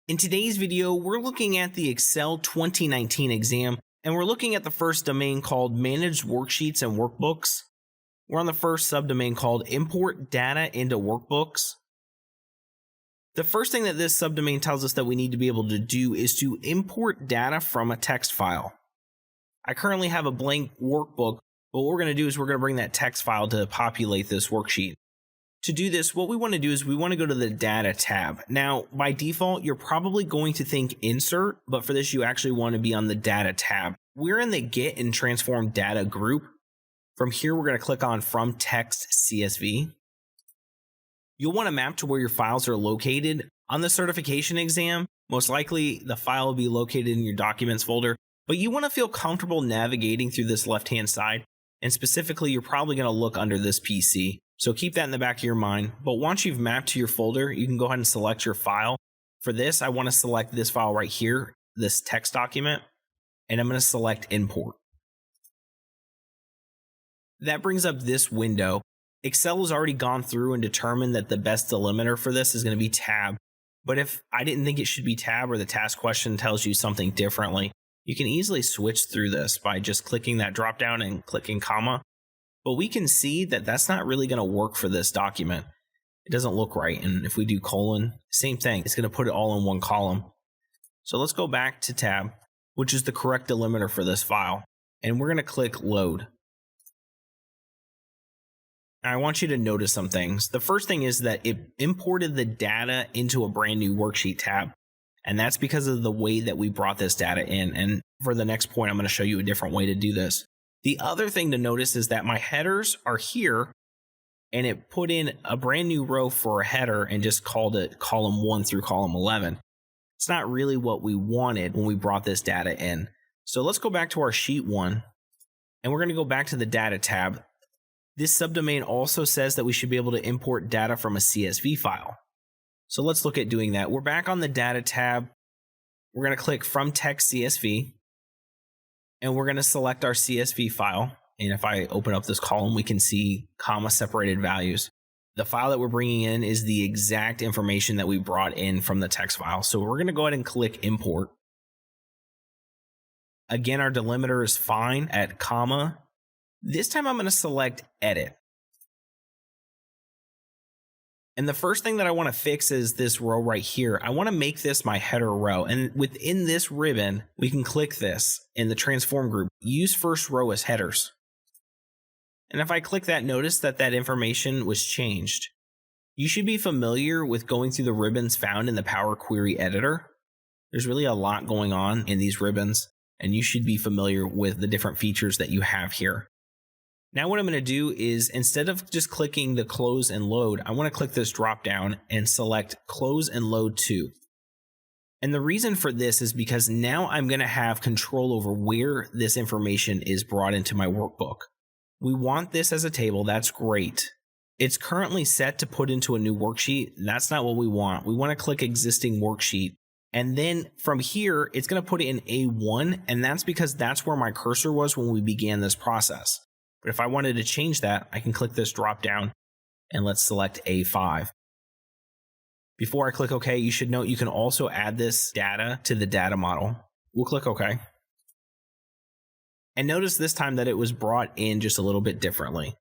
In today's video, we're looking at the Excel 2019 exam, and we're looking at the first domain called Managed Worksheets and Workbooks. We're on the first subdomain called Import Data into Workbooks. The first thing that this subdomain tells us that we need to be able to do is to import data from a text file. I currently have a blank workbook, but what we're going to do is we're going to bring that text file to populate this worksheet. To do this, what we want to do is we want to go to the Data tab. Now, by default, you're probably going to think Insert, but for this, you actually want to be on the Data tab. We're in the Get and Transform Data group. From here, we're going to click on From Text CSV. You'll want to map to where your files are located. On the certification exam, most likely the file will be located in your Documents folder, but you want to feel comfortable navigating through this left-hand side, and specifically, you're probably going to look under this PC. So keep that in the back of your mind. But once you've mapped to your folder, you can go ahead and select your file. For this, I want to select this file right here, this text document, and I'm going to select Import. That brings up this window. Excel has already gone through and determined that the best delimiter for this is going to be tab. But if I didn't think it should be tab or the task question tells you something differently, you can easily switch through this by just clicking that drop down and clicking comma. But we can see that that's not really going to work for this document. It doesn't look right. And if we do colon, same thing. It's going to put it all in one column. So let's go back to tab, which is the correct delimiter for this file. And we're going to click load. Now, I want you to notice some things. The first thing is that it imported the data into a brand new worksheet tab. And that's because of the way that we brought this data in. And for the next point, I'm going to show you a different way to do this. The other thing to notice is that my headers are here, and it put in a brand new row for a header and just called it column 1 through column 11. It's not really what we wanted when we brought this data in. So let's go back to our sheet 1, and we're going to go back to the Data tab. This subdomain also says that we should be able to import data from a CSV file. So let's look at doing that. We're back on the Data tab. We're going to click From Text CSV. And we're going to select our CSV file. And if I open up this column, we can see comma separated values. The file that we're bringing in is the exact information that we brought in from the text file. So we're going to go ahead and click import. Again, our delimiter is fine at comma. This time I'm going to select edit. And the first thing that I want to fix is this row right here. I want to make this my header row. And within this ribbon, we can click this in the transform group, use first row as headers. And if I click that, notice that that information was changed. You should be familiar with going through the ribbons found in the Power Query editor. There's really a lot going on in these ribbons, and you should be familiar with the different features that you have here. Now what I'm going to do is, instead of just clicking the close and load, I want to click this drop down and select close and load to. And the reason for this is because now I'm going to have control over where this information is brought into my workbook. We want this as a table. That's great. It's currently set to put into a new worksheet. That's not what we want. We want to click existing worksheet. And then from here, it's going to put it in A1. And that's because that's where my cursor was when we began this process. But if I wanted to change that, I can click this drop down and let's select A5. Before I click OK, you should note you can also add this data to the data model. We'll click OK. And notice this time that it was brought in just a little bit differently.